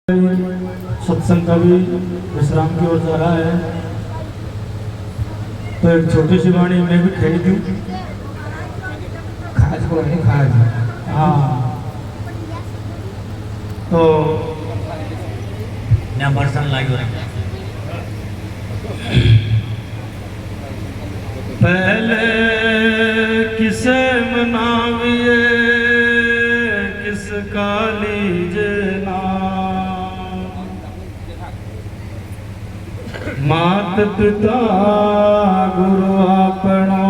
सत्संग का भी विश्राम की ओर जा रहा है, तो एक छोटी सी वाणी मैं भी खेल दूं। खाज को नहीं खाज, हाँ तो बर्तन लागे पहले किसे मनाविए किसका लीजे मात पिता गुरु आपनो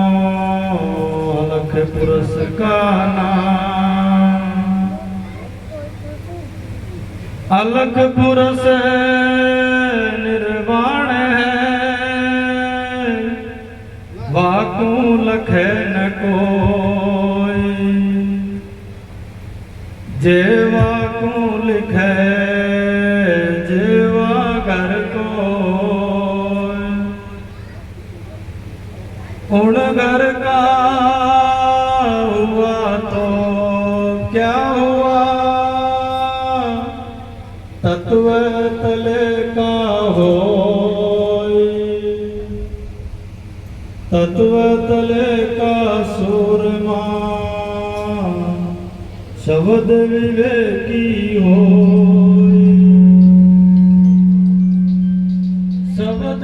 अलख पुरुष का नाम। अलख पुरुष निर्वाण है वाकू लखे न कोई, जेवा को लिखे जेवा घर को उन घर का हुआ तो क्या हुआ, तत्व तले का हो तत्व तले का सूरमा शब्द विवेकी हो। शब्द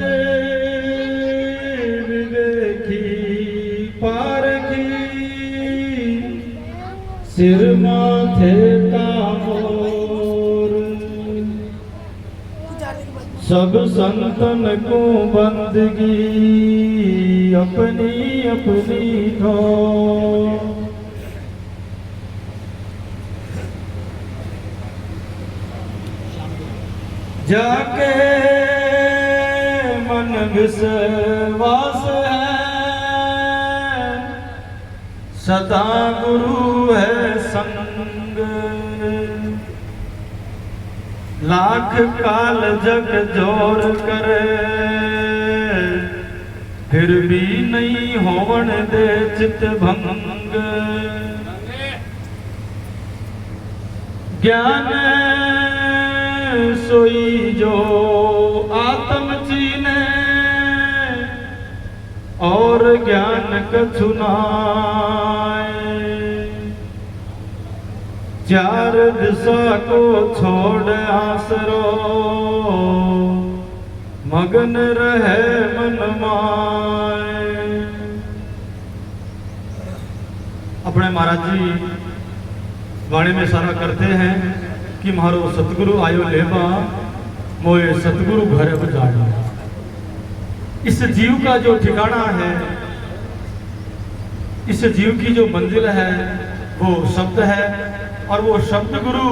सिर माथे का मोर, सब संतन को बंदगी अपनी अपनी ठो। जाके मन विश्वास है सदा गुरु है संग, लाख काल जग जोर करे फिर भी नहीं होवन दे चित भंग। ज्ञान सोई जो आत्म चीने और ज्ञान कछु नाय, चार दिशा को छोड़ आसरो मगन रहे मन माय। अपने महाराज जी वाणी में सारा करते हैं कि मारो सतगुरु आयो लेवा मोए सतगुरु घर बजाड़ा। इस जीव का जो ठिकाना है, इस जीव की जो मंजिल है वो शब्द है, और वो शब्द गुरु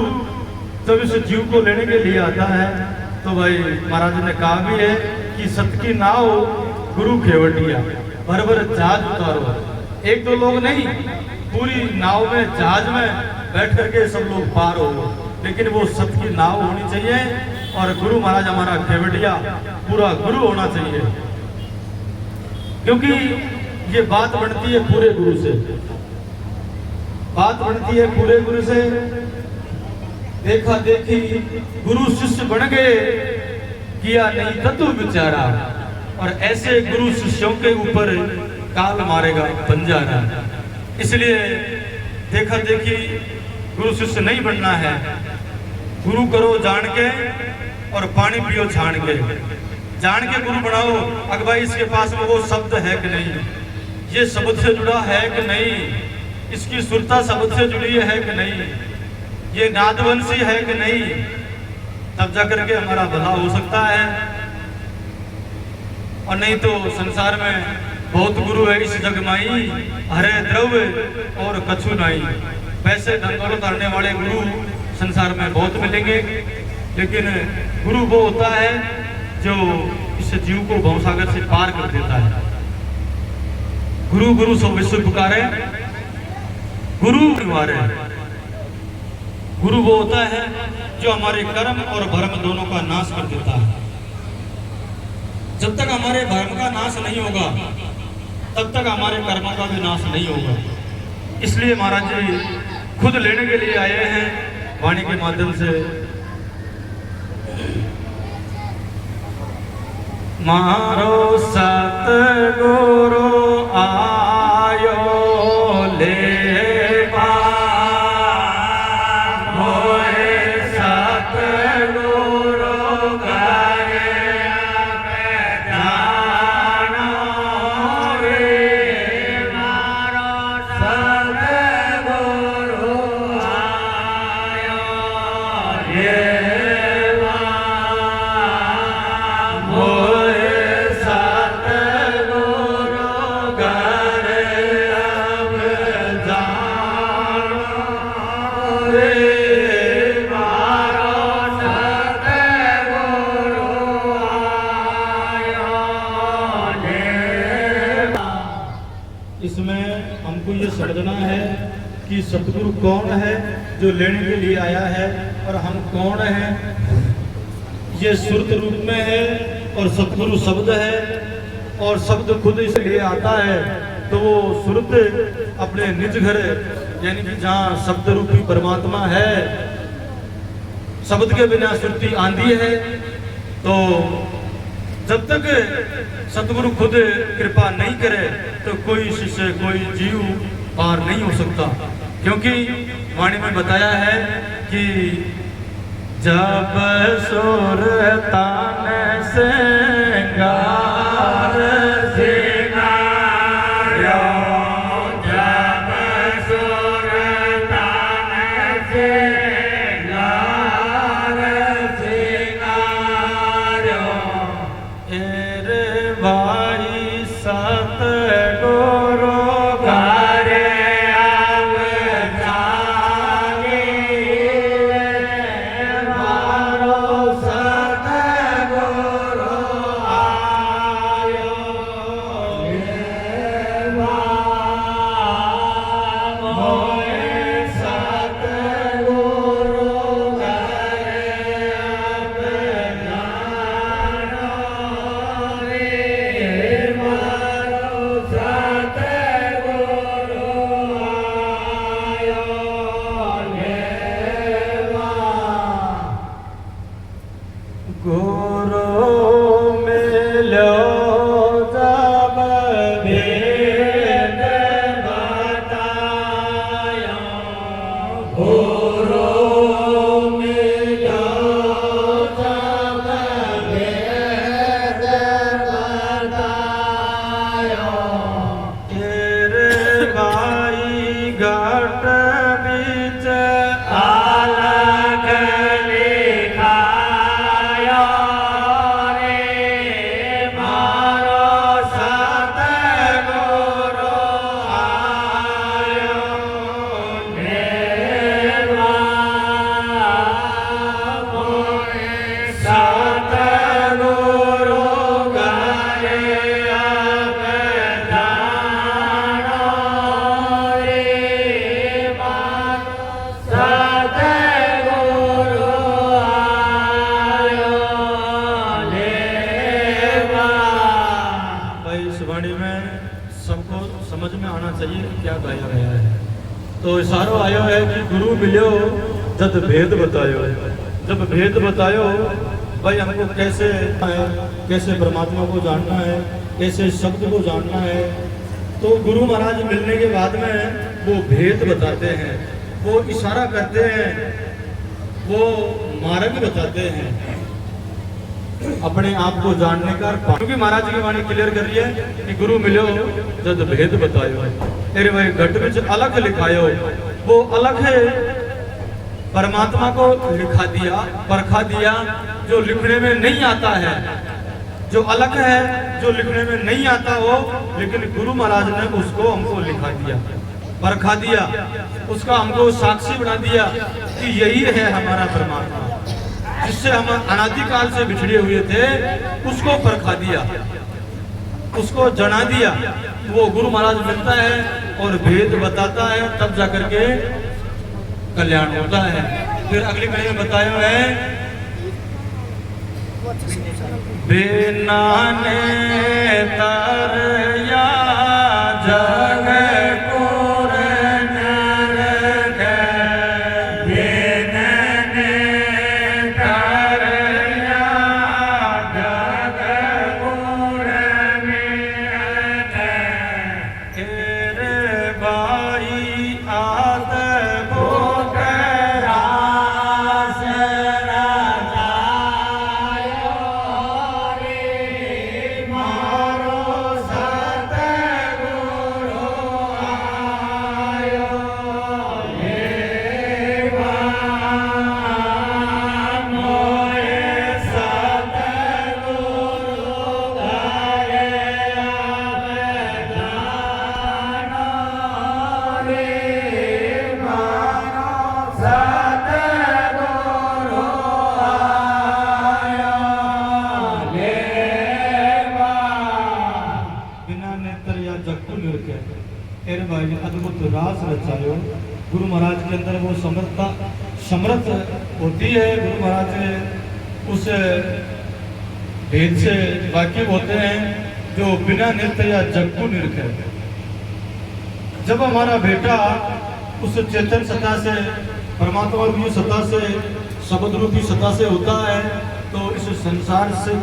जब इस जीव को लेने के लिए आता है तो भाई महाराज ने कहा भी है कि सत की नाव गुरु केवटिया भर भर जहाज उतारो। एक दो लोग नहीं, पूरी नाव में जहाज में बैठ करके सब लोग पार हो, लेकिन वो सत की नाव होनी चाहिए और गुरु महाराज हमारा केवटिया पूरा गुरु होना चाहिए, क्योंकि ये बात बनती है पूरे गुरु से, बात बनती है पूरे गुरु से। देखा देखी गुरु शिष्य बन गए, किया नहीं तत्व विचारा, और ऐसे गुरु शिष्यों के ऊपर काल मारेगा बंजारा। इसलिए देखा देखी गुरु शिष्य नहीं बनना है, गुरु करो जान के और पानी पियो छान के। जान के गुरु बनाओ, अगर भाई इसके पास में वो शब्द है कि नहीं, ये शब्द से जुड़ा है कि नहीं, इसकी सुरता शब्द से जुड़ी है कि नहीं, ये नादवंशी है कि नहीं, तब जाकर के हमारा भला हो सकता है। और नहीं तो संसार में बहुत गुरु है इस जग माई, हरे द्रव्य और कछु नहीं। पैसे धन करने वाले गुरु संसार में बहुत मिलेंगे, लेकिन गुरु वो होता है जो इस जीव को भवसागर से पार कर देता है। गुरु गुरु सो विश्व पुकारे, गुरु निवारे। गुरु वो होता है जो हमारे कर्म और भरम दोनों का नाश कर देता है। जब तक हमारे भरम का नाश नहीं होगा तब तक हमारे कर्मों का भी नाश नहीं होगा। इसलिए महाराज जी खुद लेने के लिए आए हैं वाणी के माध्यम से। मारो सतगुरु आयो ले इसमें हमको ये समझना है कि सतगुरु कौन है जो लेने के लिए आया है और हम कौन हैं। ये सुरत रूप में है और सतगुरु शब्द है और शब्द खुद इसलिए आता है तो वो सुरत अपने निज घर यानी कि जहाँ शब्द रूपी परमात्मा है, शब्द के बिना सुरती आंधी है। तो जब तक सतगुरु खुद कृपा नहीं करे तो कोई शिष्य कोई जीव पार नहीं हो सकता, क्योंकि वाणी में बताया है कि जब सुर तान सिंगार सिंगारो, जब सुर तान सिंगार सिंगारो, एरे भाई सतगुरु घरे अब जागे, मारो सतगुरु आयो मोए सतगुरु घरे अब जानो रे, मारो सतगुरु आयो लेवा। गुरु मिलो जब भेद बतायो, गुरु मिलो जब भेद बतायो, तेरे भाई घट बीच अलग लिखायो रे, मारो सतगुरु आयो लेवा, मोए सतगुरु घरे अब जानो रे, मारो सतगुरु आयो लेवा। भाई इस वाणी में सबको समझ में आना चाहिए कि क्या गाया गया है। तो इशारो आयो है कि गुरु मिलो जब भेद बतायो, जब भेद बतायो भाई हमको कैसे परमात्मा को जानना है, कैसे शब्द को जानना है। तो गुरु महाराज मिलने के बाद में वो भेद बताते हैं, वो इशारा करते हैं, वो मार्ग बताते हैं अपने आप को जानने का। क्योंकि महाराज की वाणी क्लियर कर रही है कि गुरु मिलो जब भेद बतायो, अरे भाई घट विच अलग लिखायो, वो अलग है परमात्मा को लिखा दिया, परखा दिया, जो लिखने में नहीं आता है, जो अलग है, जो लिखने में नहीं आता हो, लेकिन गुरु महाराज ने उसको हमको लिखा दिया, परखा दिया, उसका हमको साक्षी बना दिया कि यही है हमारा परमात्मा, जिससे हम अनादिकाल से बिछड़े हुए थे, उसको परखा दिया, उसको जना दिया। वो गुरु महाराज मिलता है और भेद बताता है, तब जाकर के कल्याण होता है। फिर अगली कड़ी में बताया है बिना ने तरया जग पुर नरक, बिना ने तरया जग पुर गुरु महाराज के अंदर वो समर्थ होती है। गुरु महाराज उस भेद से वाकिफ होते हैं जो बिना नृत्य या जग को निरखे। जब हमारा बेटा उस चेतन सत्ता से, परमात्मा रूपी सत्ता से, शब्द रूपी सत्ता से होता है तो इस संसार से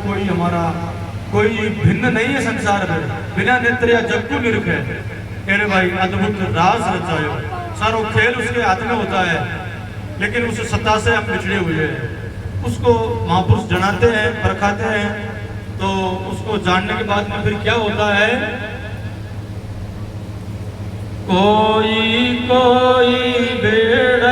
कोई भिन्न नहीं है। संसार में बिना नेत्र या जग को निरखे। अरे भाई अद्भुत रास रचायो, सारो खेल उसके हाथ में होता है, लेकिन उस सत्ता से हम बिछड़े हुए हैं। उसको महापुरुष जनाते हैं, परखाते हैं, तो उसको जानने के बाद में फिर क्या होता है? कोई कोई बेड़ल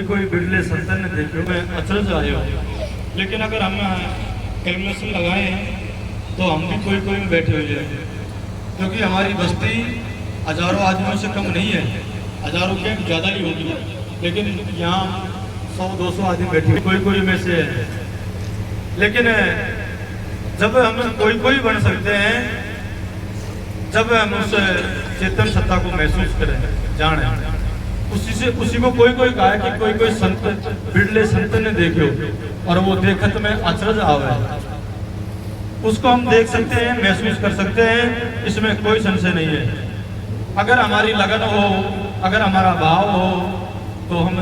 कोई बिरले संतन ने देखो मैं अचरज आयो। लेकिन अगर हम कैलकुलेशन लगाएं तो हम भी कोई में बैठे हुए हैं, क्योंकि हमारी बस्ती हजारों आदमियों से कम नहीं है, हजारों के ज़्यादा ही होगी, लेकिन यहाँ 100-200 आदमी बैठे कोई में से है। लेकिन जब हम कोई बन सकते हैं जब हम उस चेतन सत्ता को महसूस करें, जाने। उसी को कोई कहा है कि कोई संत बिरले संत ने देखो और वो देखत में अचरज आवे। उसको हम देख सकते हैं, महसूस कर सकते हैं, इसमें कोई संशय नहीं है। अगर हमारी लगन हो, अगर हमारा भाव हो, तो हम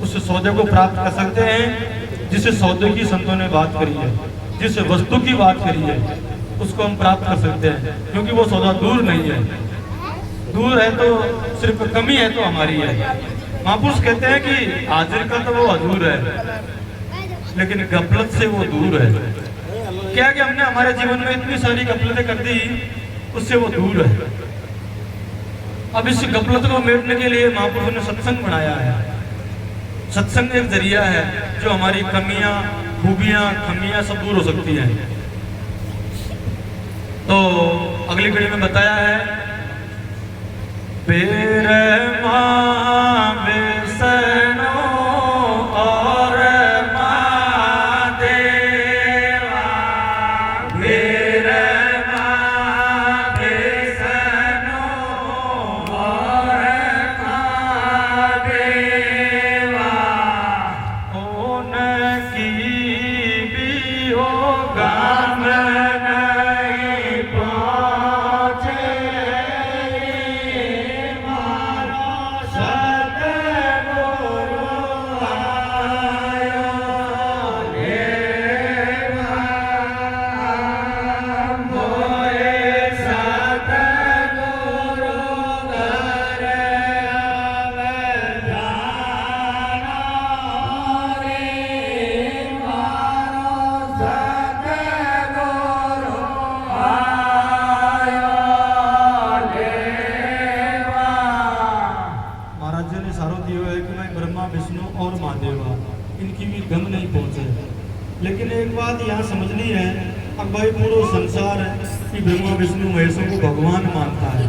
उस सौदे को प्राप्त कर सकते हैं जिस सौदे की संतों ने बात करी है, जिस वस्तु की बात करी है, उसको हम प्राप्त कर सकते हैं। क्योंकि वो सौदा दूर नहीं है। दूर है तो सिर्फ कमी है तो हमारी है। महापुरुष कहते हैं कि हाजिर का तो वो हजूर है, लेकिन गफलत से वो दूर है। क्या कि हमने हमारे जीवन में इतनी सारी गफलतें कर दी, उससे वो दूर है। अब इस गफलत को मेटने के लिए महापुरुष ने सत्संग बनाया है। सत्संग एक जरिया है जो हमारी कमियां, खूबियां, खमियां सब दूर हो सकती हैं। तो अगली कड़ी में बताया है बेर मां बेसनो और मां देवा, बेर मां बेसनो और मां देवा, उनकी भी हो गाम नहीं पहुँचे। लेकिन एक बात यहाँ समझनी है, अब भाई पूरा संसार है कि ब्रह्मा विष्णु महेशों को भगवान मानता है,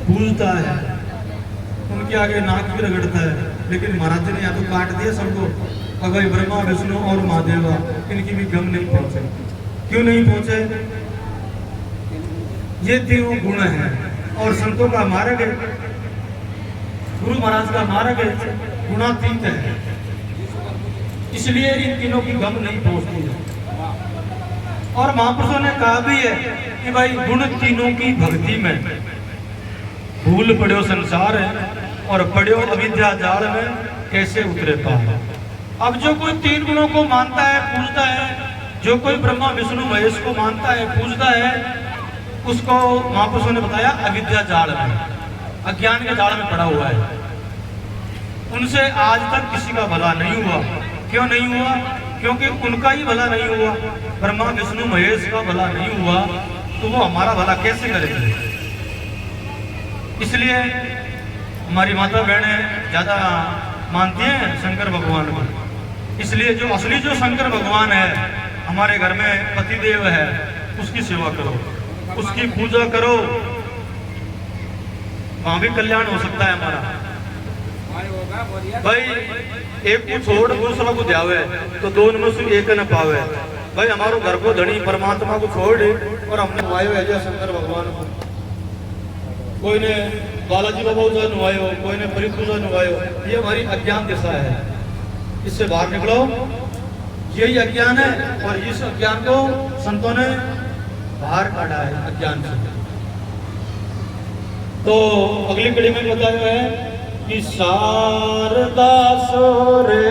पूजता है, उनके आगे नाक भी रगड़ता है। लेकिन महाराज ने यहाँ तो काट दिया सबको। अब भाई ब्रह्मा विष्णु और महादेवा इनकी भी गम नहीं पहुंचे। क्यों नहीं पहुंचे? ये तीनों गुण हैं और संतों का मार्ग, गुरु महाराज का मार्ग गुणातीत है, इसलिए इन तीनों की गम नहीं पहुंचती है। और महापुरुषों ने कहा भी है कि भाई गुण तीनों की भक्ति में, भूल पड़ो संसार और पड़ो अविद्या जाल में कैसे उतरे पार। अब जो कोई तीन गुणों को मानता है, पूजता है, जो कोई ब्रह्मा विष्णु महेश को मानता है, पूजता है, उसको महापुरुषों ने बताया अविद्या जाल में, अज्ञान के जाल में पड़ा हुआ है। उनसे आज तक किसी का भला नहीं हुआ। क्यों नहीं हुआ? क्योंकि उनका ही भला नहीं हुआ, ब्रह्मा विष्णु महेश का भला नहीं हुआ, तो वो हमारा भला कैसे करेंगे? इसलिए हमारी माता बहनें ज्यादा मानती हैं शंकर भगवान को। इसलिए जो असली जो शंकर भगवान है हमारे घर में पतिदेव है, उसकी सेवा करो, उसकी पूजा करो, वहां भी कल्याण हो सकता है हमारा। भाई एक को छोड़ दूसरा को ध्यावे तो दोनों से एक न पावे। भाई हमारो घर को धनी परमात्मा को छोड़ और हमने नुआयो है जो शंकर भगवान को। कोई ने बालाजी बाबा पूजा नुआयो, कोई ने परी पूजा नुआयो। ये हमारी अज्ञान दिशा है, इससे बाहर निकलो। यही अज्ञान है और इस अज्ञान को संतों ने बाहर काटा है अज्ञान से। तो अगली कड़ी में बताया है कि शारदा सोरे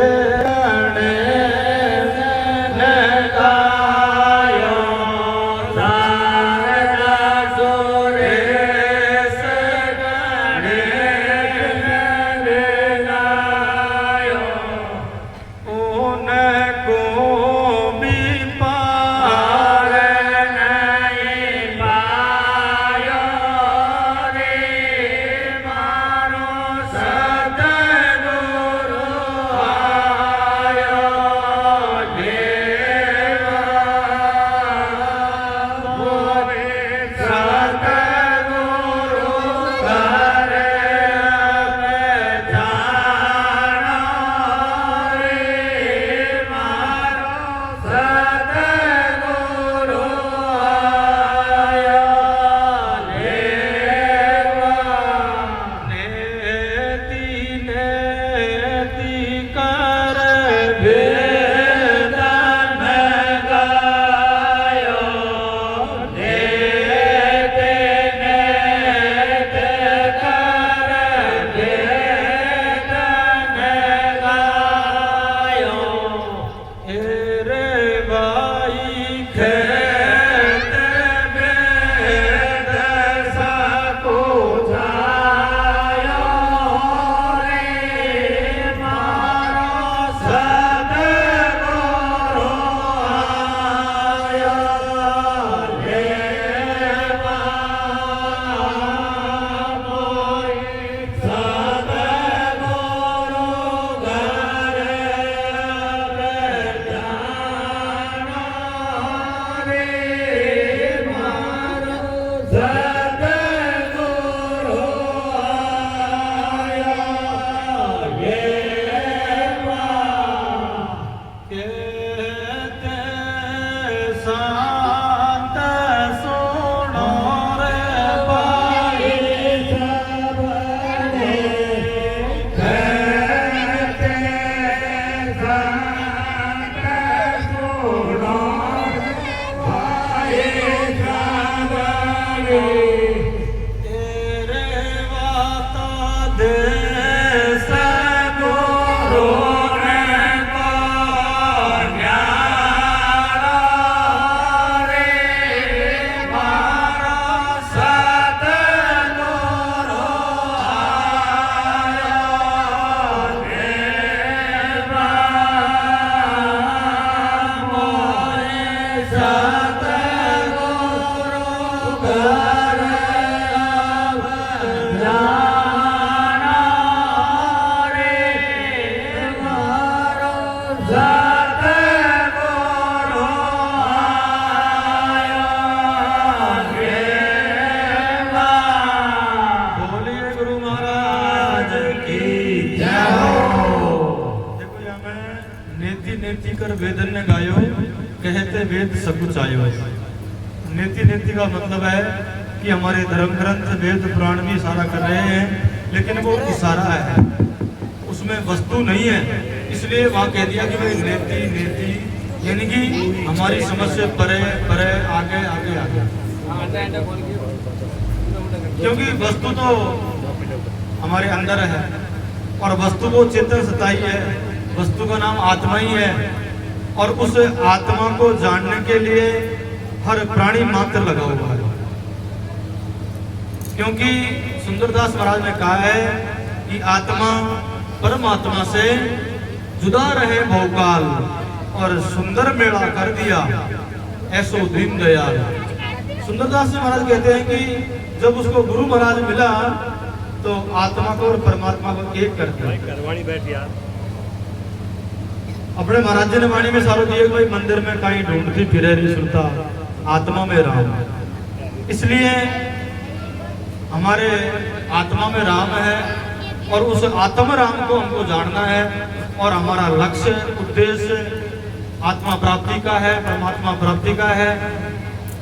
वेदन ने गायो कहते वेद सब कुछ आयो। नीति नीति का मतलब है कि हमारे धर्म ग्रंथ वेद पुराण भी इशारा कर रहे हैं, लेकिन वो इशारा है, उसमें वस्तु नहीं है। इसलिए वहाँ कह दिया कि भाई नीति नीति, यानी कि हमारी समझ से परे परे, आगे आगे आगे। क्योंकि वस्तु तो हमारे अंदर है और वस्तु को चेतन सताई है, वस्तु का नाम आत्मा ही है। और उस आत्मा को जानने के लिए हर प्राणी मात्र लगा हुआ है। क्योंकि सुंदरदास महाराज ने कहा है कि आत्मा परमात्मा से जुदा रहे बहुकाल और सुंदर मेला कर दिया ऐसो दीन दयाल। सुंदरदास जी महाराज कहते हैं कि जब उसको गुरु महाराज मिला तो आत्मा को और परमात्मा को एक कर दिया। अपने महाराज जी ने वाणी में सारो दिए भाई मंदिर में कहीं ढूंढती फिरे नहीं सुनता आत्मा में राम। इसलिए हमारे आत्मा में राम है और उस आत्मा राम को हमको जानना है और हमारा लक्ष्य उद्देश्य आत्मा प्राप्ति का है, परमात्मा प्राप्ति का है।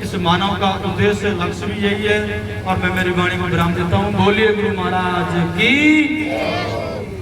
इस मानव का उद्देश्य लक्ष्य भी यही है। और मैं मेरी वाणी को विराम देता हूँ। बोलिए गुरु महाराज की।